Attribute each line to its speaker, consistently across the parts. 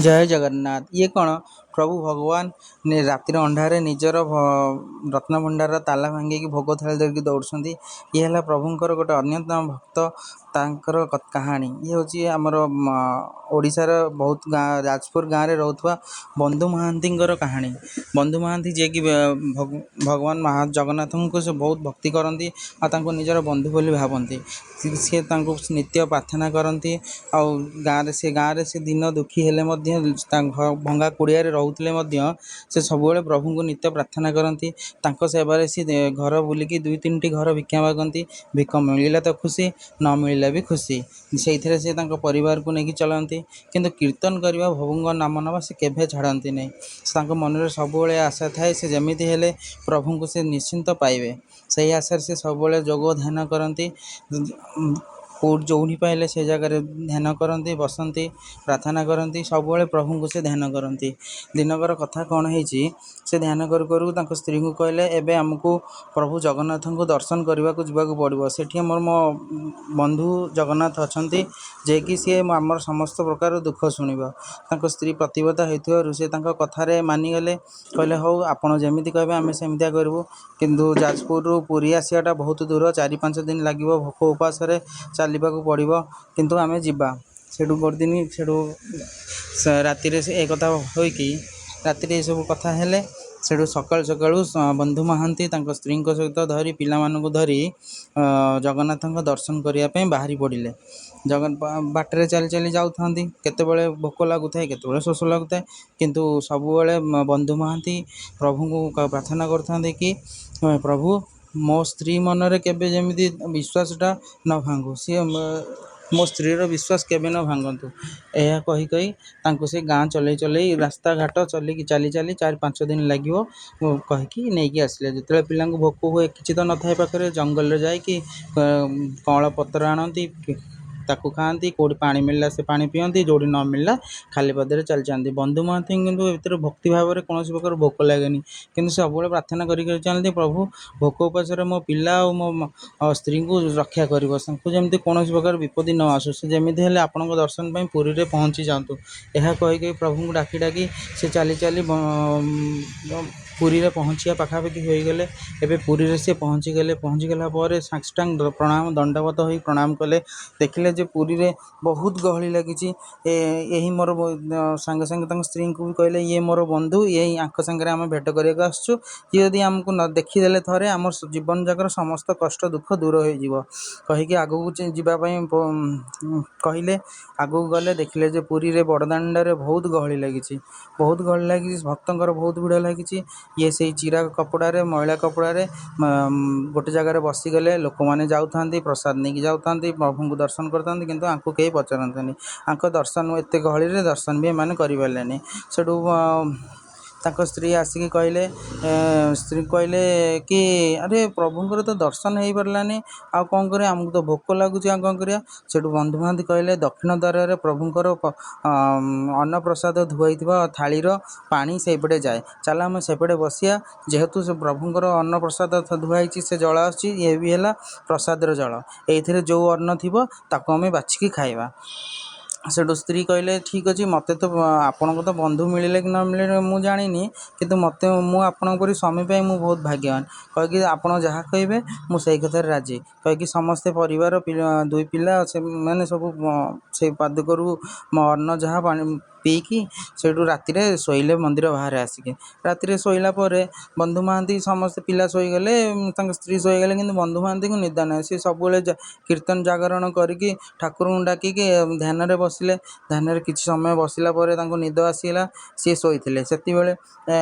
Speaker 1: ଜୟ ଜଗନ୍ନାଥ। ଇଏ କ'ଣ ପ୍ରଭୁ ଭଗବାନ ରାତିର ଅନ୍ଧାରରେ ନିଜର ରତ୍ନଭଣ୍ଡାରର ତାଲା ଭାଙ୍ଗିକି ଭୋଗ ଥାଳି ଧରିକି ଦୌଡ଼ୁଛନ୍ତି। ଇଏ ହେଲା ପ୍ରଭୁଙ୍କର ଗୋଟେ ଅନ୍ୟତମ ଭକ୍ତ, ତାଙ୍କର କାହାଣୀ। ଇଏ ହେଉଛି ଆମର ଓଡ଼ିଶାର ବହୁତ ଯାଜପୁର ଗାଁରେ ରହୁଥିବା ବନ୍ଧୁ ମହାନ୍ତିଙ୍କର କାହାଣୀ। ବନ୍ଧୁ ମହାନ୍ତି ଯିଏକି ଭଗବାନ ଜଗନ୍ନାଥଙ୍କୁ ସେ ବହୁତ ଭକ୍ତି କରନ୍ତି ଆଉ ତାଙ୍କୁ ନିଜର ବନ୍ଧୁ ବୋଲି ଭାବନ୍ତି। ସେ ତାଙ୍କୁ ନିତ୍ୟ ପ୍ରାର୍ଥନା କରନ୍ତି ଆଉ ଗାଁରେ ସେ ଦିନ ଦୁଃଖୀ ହେଲେ ମଧ୍ୟ ଭଙ୍ଗା କୁଡ଼ିଆରେ ରହୁଥିଲେ ମଧ୍ୟ ସେ ସବୁବେଳେ ପ୍ରଭୁଙ୍କୁ ନିତ୍ୟ ପ୍ରାର୍ଥନା କରନ୍ତି। ତାଙ୍କ ସେବାରେ ସେ ଘର ବୁଲିକି 2-3ଟି ଘର ଭିକ୍ଷା ମାଗନ୍ତି। ଭିକ ମିଳିଲା ତ ଖୁସି, ନ ମିଳିଲା ବି ଖୁସି। ସେଇଥିରେ ସେ ତାଙ୍କ ପରିବାରକୁ ନେଇକି ଚଳନ୍ତି। କିନ୍ତୁ କୀର୍ତ୍ତନ କରିବା, ପ୍ରଭୁଙ୍କ ନାମ ନେବା ସେ କେବେ ଛାଡ଼ନ୍ତି ନାହିଁ। ତାଙ୍କ ମନରେ ସବୁବେଳେ ଆଶା ଥାଏ ସେ ଯେମିତି ହେଲେ ପ୍ରଭୁଙ୍କୁ ସେ ନିଶ୍ଚିନ୍ତ ପାଇବେ। ସେହି ଆଶାରେ ସେ ସବୁବେଳେ ଯୋଗ ଧ୍ୟାନ କରନ୍ତି। ଯେଉଁଠି ପାଇଲେ ସେ ଜାଗାରେ ଧ୍ୟାନ କରନ୍ତି, ବସନ୍ତି, ପ୍ରାର୍ଥନା କରନ୍ତି। ସବୁବେଳେ ପ୍ରଭୁଙ୍କୁ ସେ ଧ୍ୟାନ କରନ୍ତି। ଦିନକର କଥା କ'ଣ ହେଇଛି, ସେ ଧ୍ୟାନ କରୁ କରୁ ତାଙ୍କ ସ୍ତ୍ରୀଙ୍କୁ କହିଲେ, ଏବେ ଆମକୁ ପ୍ରଭୁ ଜଗନ୍ନାଥଙ୍କୁ ଦର୍ଶନ କରିବାକୁ ଯିବାକୁ ପଡ଼ିବ। ସେଠି ମୋ ବନ୍ଧୁ ଜଗନ୍ନାଥ ଅଛନ୍ତି, ଯିଏକି ସିଏ ଆମର ସମସ୍ତ ପ୍ରକାର ଦୁଃଖ ଶୁଣିବ। ତାଙ୍କ ସ୍ତ୍ରୀ ପ୍ରତିବଦ୍ଧା ହେଇଥିବାରୁ ସେ ତାଙ୍କ କଥାରେ ମାନିଗଲେ। କହିଲେ ହଉ, ଆପଣ ଯେମିତି କହିବେ ଆମେ ସେମିତିଆ କରିବୁ। କିନ୍ତୁ ଯାଜପୁରରୁ ପୁରୀ ଆସିବାଟା ବହୁତ ଦୂର, 4-5 ଦିନ ଲାଗିବ। ଭୋକ ଉପାସରେ ଚାଲିବାକୁ ପଡ଼ିବ, କିନ୍ତୁ ଆମେ ଯିବା। ସେଠୁ ରାତିରେ ସେ ଏକଥା ହୋଇକି ରାତିରେ ଏସବୁ କଥା ହେଲେ। ସେଠୁ ସକାଳୁ ବନ୍ଧୁ ମହାନ୍ତି ତାଙ୍କ ସ୍ତ୍ରୀଙ୍କ ସହିତ ଧରି ପିଲାମାନଙ୍କୁ ଧରି ଜଗନ୍ନାଥଙ୍କ ଦର୍ଶନ କରିବା ପାଇଁ ବାହାରି ପଡ଼ିଲେ। ବାଟରେ ଚାଲି ଯାଉଥାନ୍ତି। କେତେବେଳେ ଭୋକ ଲାଗୁଥାଏ, କେତେବେଳେ ଶୋଷ ଲାଗୁଥାଏ, କିନ୍ତୁ ସବୁବେଳେ ବନ୍ଧୁ ମହାନ୍ତି ପ୍ରଭୁଙ୍କୁ ପ୍ରାର୍ଥନା କରୁଥାନ୍ତି କି ପ୍ରଭୁ ମୋ ସ୍ତ୍ରୀ ମନରେ କେବେ ଯେମିତି ବିଶ୍ୱାସଟା ନ ଭାଙ୍ଗୁ, ସିଏ ମୋ ସ୍ତ୍ରୀର ବିଶ୍ୱାସ କେବେ ନ ଭାଙ୍ଗନ୍ତୁ। ଏହା କହି ତାଙ୍କୁ ସେ ଗାଁ ଚଲେଇ ରାସ୍ତାଘାଟ ଚାଲି 4-5 ଦିନ ଲାଗିବ କହିକି ନେଇକି ଆସିଲେ। ଯେତେବେଳେ ପିଲାଙ୍କୁ ଭୋକ ହୁଏ, କିଛି ତ ନଥାଏ ପାଖରେ, ଜଙ୍ଗଲରେ ଯାଇକି କଅଁଳ ପତ୍ର ଆଣନ୍ତି, ତାକୁ ଖାଆନ୍ତି। କେଉଁଠି ପାଣି ମିଳିଲା ସେ ପାଣି ପିଅନ୍ତି, ଯେଉଁଠି ନ ମିଳିଲା ଖାଲି ପାଦରେ ଚାଲିଯାଆନ୍ତି। ବନ୍ଧୁ ମହାନ୍ତି କିନ୍ତୁ ଏଥିରେ ଭକ୍ତି ଭାବରେ କୌଣସି ପ୍ରକାର ଭୋକ ଲାଗେନି, କିନ୍ତୁ ସେ ସବୁବେଳେ ପ୍ରାର୍ଥନା କରି ଚାଲନ୍ତି, ପ୍ରଭୁ ଭୋକ ଉପାସରେ ମୋ ପିଲା ଆଉ ମୋ ସ୍ତ୍ରୀଙ୍କୁ ରକ୍ଷା କରିବ। ତାଙ୍କୁ ଯେମିତି କୌଣସି ପ୍ରକାର ବିପତ୍ତି ନ ଆସୁ, ସେ ଯେମିତି ହେଲେ ଆପଣଙ୍କ ଦର୍ଶନ ପାଇଁ ପୁରୀରେ ପହଞ୍ଚି ଯାଆନ୍ତୁ। ଏହା କହିକି ପ୍ରଭୁଙ୍କୁ ଡାକି ସେ ଚାଲି ପୁରୀରେ ପହଞ୍ଚିବା ପାଖାପାଖି ହୋଇଗଲେ। ଏବେ ପୁରୀରେ ସେ ପହଞ୍ଚିଗଲା ପରେ ସାଷ୍ଟାଙ୍ଗ ଦଣ୍ଡବତ ହୋଇ ପ୍ରଣାମ କଲେ। ଦେଖିଲେ ଯେ ପୁରୀରେ ବହୁତ ଗହଳି ଲାଗିଛି। ଏହି ମୋର ସାଙ୍ଗେ ତାଙ୍କ ସ୍ତ୍ରୀଙ୍କୁ ବି କହିଲେ, ଇଏ ମୋର ବନ୍ଧୁ, ଆଙ୍କ ସାଙ୍ଗରେ ଆମେ ଭେଟ କରିବାକୁ ଆସିଛୁ। ଇଏ ଯଦି ଆମକୁ ନ ଦେଖିଦେଲେ ଥରେ, ଆମର ଜୀବନ ଯାକର ସମସ୍ତ କଷ୍ଟ ଦୁଃଖ ଦୂର ହୋଇଯିବ କହିକି ଆଗକୁ ଯିବା ପାଇଁ କହିଲେ। ଆଗକୁ ଗଲେ, ଦେଖିଲେ ଯେ ପୁରୀରେ ବଡ଼ଦାଣ୍ଡରେ ବହୁତ ଗହଳି ଲାଗିଛି। ଭକ୍ତଙ୍କର ବହୁତ ଭିଡ଼ ଲାଗିଛି। ଇଏ ସେଇ ଚିରା କପଡ଼ାରେ, ମଇଳା କପଡ଼ାରେ ଗୋଟେ ଜାଗାରେ ବସିଗଲେ। ଲୋକମାନେ ଯାଉଥାନ୍ତି, ପ୍ରସାଦ ନେଇକି ଯାଉଥାନ୍ତି, ପ୍ରଭୁଙ୍କୁ ଦର୍ଶନ କରିଥାନ୍ତି, କିନ୍ତୁ ଆଙ୍କୁ କେହି ପଚାରନ୍ତିନି। ଆଙ୍କ ଦର୍ଶନ ଏତେ ଗହଳିରେ ଦର୍ଶନ ବି ଏମାନେ କରିପାରିଲେନି। ସେଠୁ ତାଙ୍କ ସ୍ତ୍ରୀ ଆସିକି କହିଲେ କି ଆରେ ପ୍ରଭୁଙ୍କର ତ ଦର୍ଶନ ହେଇପାରିଲାନି, ଆଉ କ'ଣ କରିବା, ଆମକୁ ତ ଭୋକ ଲାଗୁଛି, ଆଉ କ'ଣ କରିବା। ସେଠୁ ବନ୍ଧୁ ମହାନ୍ତି କହିଲେ, ଦକ୍ଷିଣ ଦ୍ୱାରରେ ପ୍ରଭୁଙ୍କର ଅନ୍ନପ୍ରସାଦ ଧୁଆଇଥିବା ଥାଳିର ପାଣି ସେଇପଟେ ଯାଏ, ଚାଲ ଆମେ ସେପଟେ ବସିବା। ଯେହେତୁ ସେ ପ୍ରଭୁଙ୍କର ଅନ୍ନପ୍ରସାଦ ଧୁଆ ହେଇଛି, ସେ ଜଳ ଆସୁଛି, ଇଏ ବି ହେଲା ପ୍ରସାଦର ଜଳ। ଏଇଥିରେ ଯେଉଁ ଅନ୍ନ ଥିବ ତାକୁ ଆମେ ବାଛିକି ଖାଇବା। ସେଠୁ ସ୍ତ୍ରୀ କହିଲେ, ଠିକ୍ ଅଛି, ମୋତେ ତ ଆପଣଙ୍କ ତ ବନ୍ଧୁ ମିଳିଲେ କି ନ ମିଳିଲେ ମୁଁ ଜାଣିନି, କିନ୍ତୁ ମୁଁ ଆପଣଙ୍କ ପରି ସ୍ୱାମୀ ପାଇଁ ମୁଁ ବହୁତ ଭାଗ୍ୟବାନ କହିକି ଆପଣ ଯାହା କହିବେ ମୁଁ ସେଇ କଥାରେ ରାଜି କହିକି ସମସ୍ତେ ପରିବାର 2 ପିଲା ସେମାନେ ସବୁ ସେଇ ପାଦୁକରୁ ଅନ୍ନ ଯାହା ପାଣି ପିଇକି ସେଇଠୁ ରାତିରେ ଶୋଇଲେ ମନ୍ଦିର ବାହାରେ ଆସିକି। ରାତିରେ ଶୋଇଲା ପରେ ବନ୍ଧୁ ମହାନ୍ତି ସମସ୍ତେ ପିଲା ଶୋଇଗଲେ, ତାଙ୍କ ସ୍ତ୍ରୀ ଶୋଇଗଲେ, କିନ୍ତୁ ବନ୍ଧୁ ମହାନ୍ତିଙ୍କୁ ନିଦ ନାହିଁ। ସେ ସବୁବେଳେ କୀର୍ତ୍ତନ ଜାଗରଣ କରିକି ଠାକୁରଙ୍କୁ ଡାକିକି ଧ୍ୟାନରେ ବସିଲେ। ଧ୍ୟାନରେ କିଛି ସମୟ ବସିଲା ପରେ ତାଙ୍କୁ ନିଦ ଆସିଗଲା, ସିଏ ଶୋଇଥିଲେ। ସେତେବେଳେ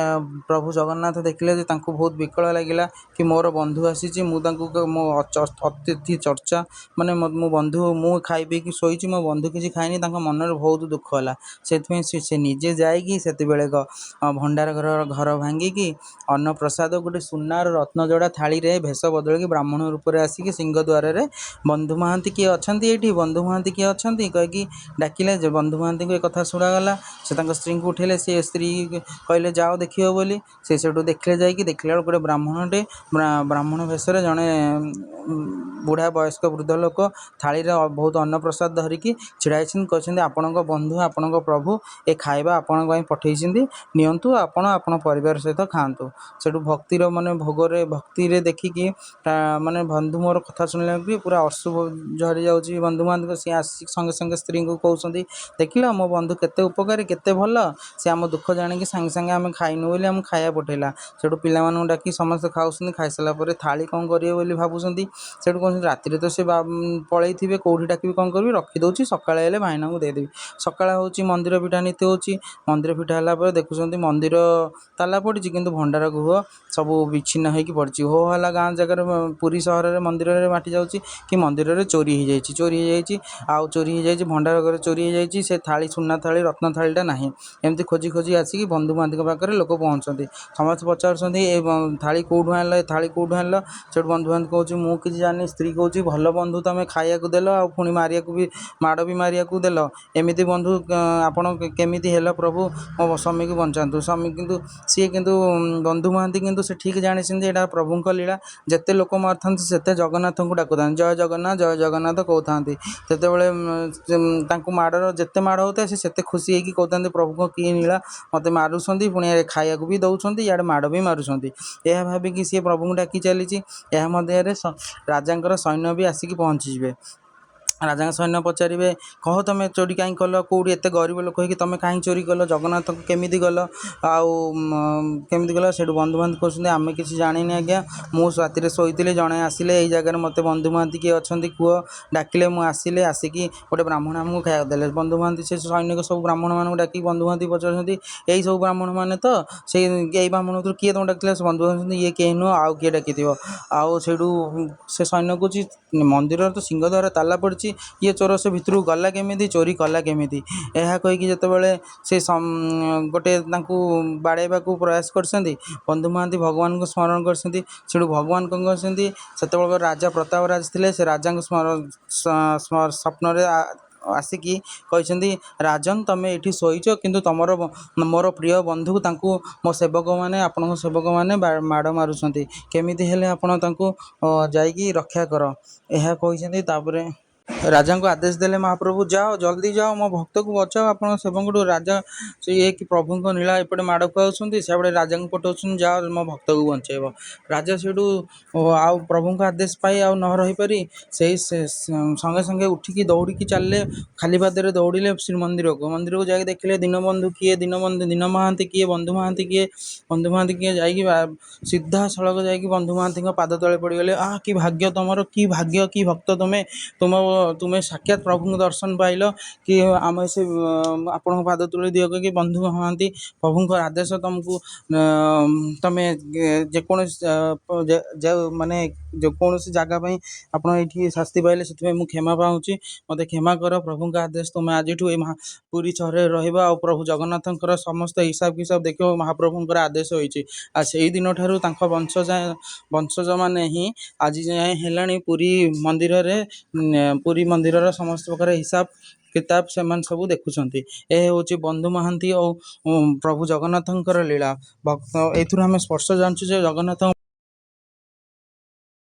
Speaker 1: ପ୍ରଭୁ ଜଗନ୍ନାଥ ଦେଖିଲେ ଯେ ତାଙ୍କୁ ବହୁତ ବିକଳ ଲାଗିଲା କି ମୋର ବନ୍ଧୁ ଆସିଛି, ମୁଁ ତାଙ୍କୁ ମୋ ଅତିଥି ଚର୍ଚ୍ଚା ମାନେ ମୋ ବନ୍ଧୁ, ମୁଁ ଖାଇ ପିଇକି ଶୋଇଛି, ମୋ ବନ୍ଧୁ କିଛି ଖାଇନି, ତାଙ୍କ ମନରେ ବହୁତ ଦୁଃଖ ହେଲା। ସେଥିପାଇଁ ସେ ନିଜେ ଯାଇକି ସେତେବେଳେ ଭଣ୍ଡାର ଘର ଭାଙ୍ଗିକି ଅନ୍ନପ୍ରସାଦ ଗୋଟେ ସୁନାର ରତ୍ନଜଡ଼ା ଥାଳିରେ ଭେଷ ବଦଳିକି ବ୍ରାହ୍ମଣ ରୂପରେ ଆସିକି ସିଂହଦ୍ୱାରରେ ବନ୍ଧୁ ମହାନ୍ତି କିଏ ଅଛନ୍ତି, ଏଇଠି ବନ୍ଧୁ ମହାନ୍ତି କିଏ ଅଛନ୍ତି କହିକି ଡାକିଲେ। ଯେ ବନ୍ଧୁ ମହାନ୍ତିଙ୍କୁ ଏ କଥା ଶୁଣାଗଲା, ସେ ତାଙ୍କ ସ୍ତ୍ରୀଙ୍କୁ ଉଠେଇଲେ। ସେ ସ୍ତ୍ରୀ କହିଲେ ଯାଅ ଦେଖିବ ବୋଲି। ସେ ସେଠୁ ଦେଖିଲା ବେଳକୁ ଗୋଟେ ବ୍ରାହ୍ମଣ ବେଶରେ ଜଣେ ବୁଢ଼ା ବୟସ୍କ ବୃଦ୍ଧ ଲୋକ ଥାଳିରେ ବହୁତ ଅନ୍ନପ୍ରସାଦ ଧରିକି ଛିଡ଼ା ହେଇଛନ୍ତି, କହିଛନ୍ତି ଆପଣଙ୍କ ବନ୍ଧୁ ଆପଣଙ୍କ ପ୍ରଭୁ ଏ ଖାଇବା ଆପଣଙ୍କ ପାଇଁ ପଠେଇଛନ୍ତି, ନିଅନ୍ତୁ, ଆପଣ ଆପଣ ପରିବାର ସହିତ ଖାଆନ୍ତୁ। ସେଠୁ ଭକ୍ତିର ମାନେ ଭୋଗରେ ଭକ୍ତିରେ ଦେଖିକି ମାନେ ବନ୍ଧୁ ମୋର କଥା ଶୁଣିଲା କି ପୁରା ଅଶ୍ରୁ ଝରି ଯାଉଛି ବନ୍ଧୁବାନ୍ଧବ। ସିଏ ଆସିକି ସଙ୍ଗେ ସଙ୍ଗେ ସ୍ତ୍ରୀଙ୍କୁ କହୁଛନ୍ତି, ଦେଖିଲ ମୋ ବନ୍ଧୁ କେତେ ଉପକାରୀ, କେତେ ଭଲ, ସେ ଆମ ଦୁଃଖ ଜାଣିକି ସାଙ୍ଗେ ସାଙ୍ଗେ ଆମେ ଖାଇନୁ ବୋଲି ଆମକୁ ଖାଇବା ପଠେଇଲା। ସେଠୁ ପିଲାମାନଙ୍କୁ ଡାକି ସମସ୍ତେ ଖାଉଛନ୍ତି, ଖାଇସାରିଲା ପରେ ଥାଳି କ'ଣ କରିବେ ବୋଲି ଭାବୁଛନ୍ତି। ସେଠୁ କହୁଛନ୍ତି ରାତିରେ ତ ସେ ପଳେଇଥିବେ, କେଉଁଠି ଡାକିବି, କ'ଣ କରିବି, ରଖିଦେଉଛି, ସକାଳେ ହେଲେ ଭାଇନାଙ୍କୁ ଦେଇଦେବି। ସକାଳ ହେଉଛି, ମନ୍ଦିର ପିଠା ନୀତି ହେଉଛି। ମନ୍ଦିର ପିଠା ହେଲା ପରେ ଦେଖୁଛନ୍ତି ମନ୍ଦିର ତାଲା ପଡ଼ିଛି, କିନ୍ତୁ ଭଣ୍ଡାର ଗୃହ ସବୁ ବିଚ୍ଛିନ୍ନ ହେଇକି ପଡ଼ିଛି। ହୋ ହେଲା ଗାଁ ଜାଗାରେ, ପୁରୀ ସହରରେ ମନ୍ଦିରରେ ମାଟି ଯାଉଛି କି ମନ୍ଦିରରେ ଚୋରି ହେଇଯାଇଛି, ଆଉ ଚୋରି ହେଇଯାଇଛି, ଭଣ୍ଡାର ଘରେ ଚୋରି ହେଇଯାଇଛି, ସେ ଥାଳି ସୁନା ଥାଳି ରତ୍ନ ଥାଳିଟା ନାହିଁ। ଏମିତି ଖୋଜି ଖୋଜି ଆସିକି ବନ୍ଧୁବାନ୍ଧଙ୍କ ପାଖରେ ଲୋକ ପହଞ୍ଚନ୍ତି। ସମସ୍ତେ ପଚାରୁଛନ୍ତି ଏ ଥାଳି କେଉଁଠୁ ଆଣିଲ, ଏ ଥାଳି କେଉଁଠୁ ଆଣିଲ। ସେଠୁ ବନ୍ଧୁବାନ୍ଧବ କହୁଛି ମୁଁ କିଛି ଜାଣିନି। ସ୍ତ୍ରୀ କହୁଛି ଭଲ ବନ୍ଧୁ ତମେ ଖାଇବାକୁ ଦେଲ, ଆଉ ପୁଣି ମାରିବାକୁ ବି ମାଡ଼ ବି ମାରିବାକୁ ଦେଲ, ଏମିତି ବନ୍ଧୁ ଆପଣ କେମିତି ହେଲ ପ୍ରଭୁ, ମୋ ସ୍ୱାମୀକୁ ବଞ୍ଚାନ୍ତୁ। ସ୍ୱାମୀ କିନ୍ତୁ ବନ୍ଧୁ ମହାନ୍ତି କିନ୍ତୁ ସେ ଠିକ୍ ଜାଣିଛନ୍ତି ଏଇଟା ପ୍ରଭୁଙ୍କ ଲୀଳା। ଯେତେ ଲୋକ ମାରିଥାନ୍ତି ସେତେ ଜଗନ୍ନାଥଙ୍କୁ ଡାକୁଥାନ୍ତି, ଜୟ ଜଗନ୍ନାଥ ଜୟ ଜଗନ୍ନାଥ କହୁଥାନ୍ତି। ସେତେବେଳେ ତାଙ୍କୁ ମାଡ଼ର ଯେତେ ମାଡ଼ ହେଉଥାଏ ସେ ସେତେ ଖୁସି ହେଇକି କହୁଥାନ୍ତି ପ୍ରଭୁଙ୍କ କି ଲୀଳା, ମୋତେ ମାରୁଛନ୍ତି, ପୁଣି ଖାଇବାକୁ ବି ଦେଉଛନ୍ତି, ଇଆଡ଼େ ମାଡ଼ ବି ମାରୁଛନ୍ତି। ଏହା ଭାବିକି ସିଏ ପ୍ରଭୁଙ୍କୁ ଡାକି ଚାଲିଛି। ଏହା ମଧ୍ୟରେ ରାଜାଙ୍କର ସୈନ୍ୟ ବି ଆସିକି ପହଞ୍ଚିଯିବେ। ରାଜାଙ୍କ ସୈନ୍ୟ ପଚାରିବେ, କହ ତମେ ଚୋରି କାହିଁ କଲ, କେଉଁଠି ଏତେ ଗରିବ ଲୋକ ହେଇକି ତମେ କାହିଁ ଚୋରି କଲ, ଜଗନ୍ନାଥଙ୍କୁ କେମିତି ଗଲ, ଆଉ କେମିତି ଗଲ। ସେଠୁ ବନ୍ଧୁବାନ୍ଧବ କହୁଛନ୍ତି ଆମେ କିଛି ଜାଣିନି ଆଜ୍ଞା, ମୁଁ ରାତିରେ ଶୋଇଥିଲି, ଜଣେ ଆସିଲେ ଏଇ ଜାଗାରେ ମୋତେ ବନ୍ଧୁ ମହାନ୍ତି କିଏ ଅଛନ୍ତି କୁହ, ଡାକିଲେ, ମୁଁ ଆସିକି ଗୋଟେ ବ୍ରାହ୍ମଣ ଆମକୁ ଖାଇବାକୁ ଦେଲେ। ବନ୍ଧୁ ମହାନ୍ତି ସେ ସୈନିକ ସବୁ ବ୍ରାହ୍ମଣମାନଙ୍କୁ ଡାକି ବନ୍ଧୁ ମହାନ୍ତି ପଚାରୁଛନ୍ତି ଏଇ ସବୁ ବ୍ରାହ୍ମଣମାନେ ତ, ସେଇ ଏଇ ବ୍ରାହ୍ମଣ ଭିତରୁ କିଏ ତମକୁ ଡାକିଲା। ସେ ବନ୍ଧୁ କହୁଛନ୍ତି ଇଏ କେହି ନୁହଁ, ଆଉ କିଏ ଡାକିଥିବ। ଆଉ ସେଇଠୁ ସେ ସୈନ୍ୟ କହୁଛି ମନ୍ଦିରର ତ ସିଂହଦ୍ୱାର ତାଲା ପଡ଼ିଛି, ଇଏ ଚୋର ସେ ଭିତରକୁ ଗଲା କେମିତି, ଚୋରି କଲା କେମିତି। ଏହା କହିକି ଯେତେବେଳେ ସେ ଗୋଟେ ତାଙ୍କୁ ବାଡ଼େଇବାକୁ ପ୍ରୟାସ କରିଛନ୍ତି, ବନ୍ଧୁ ମହାନ୍ତି ଭଗବାନଙ୍କୁ ସ୍ମରଣ କରିଛନ୍ତି। ସେଠୁ ଭଗବାନ କ'ଣ କରିଛନ୍ତି, ସେତେବେଳେ ରାଜା ପ୍ରତାପ ରାଜ ଥିଲେ, ସେ ରାଜାଙ୍କ ସ୍ୱପ୍ନରେ ଆସିକି କହିଛନ୍ତି, ରାଜନ ତମେ ଏଇଠି ଶୋଇଛ, କିନ୍ତୁ ମୋର ପ୍ରିୟ ବନ୍ଧୁ ତାଙ୍କୁ ମୋ ସେବକମାନେ, ଆପଣଙ୍କ ସେବକମାନେ ମାଡ଼ ମାରୁଛନ୍ତି, କେମିତି ହେଲେ ଆପଣ ତାଙ୍କୁ ଯାଇକି ରକ୍ଷା କର। ଏହା କହିଛନ୍ତି। ତାପରେ ରାଜାଙ୍କୁ ଆଦେଶ ଦେଲେ ମହାପ୍ରଭୁ ଯାଅ, ଜଲ୍ଦି ଯାଅ, ମୋ ଭକ୍ତକୁ ବଚାଅ, ଆପଣଙ୍କ ସେବକଠୁ। ରାଜା ସେ କି ପ୍ରଭୁଙ୍କ ନୀଳା ଏପଟେ ମାଡ଼ ଖାଉଛନ୍ତି, ସେପଟେ ରାଜାଙ୍କୁ ପଠାଉଛନ୍ତି ଯାଅ ମୋ ଭକ୍ତକୁ ବଞ୍ଚାଇବ। ରାଜା ସେଇଠୁ ଆଉ ପ୍ରଭୁଙ୍କ ଆଦେଶ ପାଇ ଆଉ ନ ରହିପାରି ସେଇ ସଙ୍ଗେ ସଙ୍ଗେ ଉଠିକି ଦୌଡ଼ିକି ଚାଲିଲେ, ଖାଲି ପାଦରେ ଦୌଡ଼ିଲେ ଶ୍ରୀମନ୍ଦିରକୁ। ମନ୍ଦିରକୁ ଯାଇକି ଦେଖିଲେ ଦୀନବନ୍ଧୁ କିଏ, ଦୀନ ମହାନ୍ତି କିଏ, ବନ୍ଧୁ ମହାନ୍ତି କିଏ ଯାଇକି ସିଧାସଳଖ ଯାଇକି ବନ୍ଧୁ ମହାନ୍ତିଙ୍କ ପାଦ ତଳେ ପଡ଼ିଗଲେ। କି ଭାଗ୍ୟ ତମର, କି ଭାଗ୍ୟ, କି ଭକ୍ତ ତୁମେ ସାକ୍ଷାତ ପ୍ରଭୁଙ୍କ ଦର୍ଶନ ପାଇଲ, କି ଆମେ ସେ ଆପଣଙ୍କ ପାଦ ତଳେ ଦିଅ କହିକି ବନ୍ଧୁ ମହାନ୍ତି ପ୍ରଭୁଙ୍କ ଆଦେଶ ତମକୁ, ତମେ ଯେକୌଣସି ଜାଗା ପାଇଁ ଆପଣ ଏଇଠି ଶାସ୍ତି ପାଇଲେ, ସେଥିପାଇଁ ମୁଁ କ୍ଷମା ପାଉଛି, ମୋତେ କ୍ଷମା କର। ପ୍ରଭୁଙ୍କ ଆଦେଶ ତୁମେ ଆଜିଠୁ ଏ ପୁରୀ ସହରରେ ରହିବ, ଆଉ ପ୍ରଭୁ ଜଗନ୍ନାଥଙ୍କର ସମସ୍ତ ହିସାବ ଦେଖିବ, ମହାପ୍ରଭୁଙ୍କର ଆଦେଶ ହୋଇଛି। ଆଉ ସେଇ ଦିନଠାରୁ ତାଙ୍କ ବଂଶଜମାନେ ହିଁ ଆଜି ଯାଏଁ ହେଲାଣି ପୁରୀ ମନ୍ଦିରର ସମସ୍ତ ପ୍ରକାର ହିସାବ କିତାବ ସେମାନେ ସବୁ ଦେଖୁଛନ୍ତି। ଏ ହେଉଛି ବନ୍ଧୁ ମହାନ୍ତି ଓ ପ୍ରଭୁ ଜଗନ୍ନାଥଙ୍କର ଲୀଳା। ଏଇଥିରୁ ଆମେ ସ୍ପଷ୍ଟ ଜାଣିଛୁ ଯେ ଜଗନ୍ନାଥ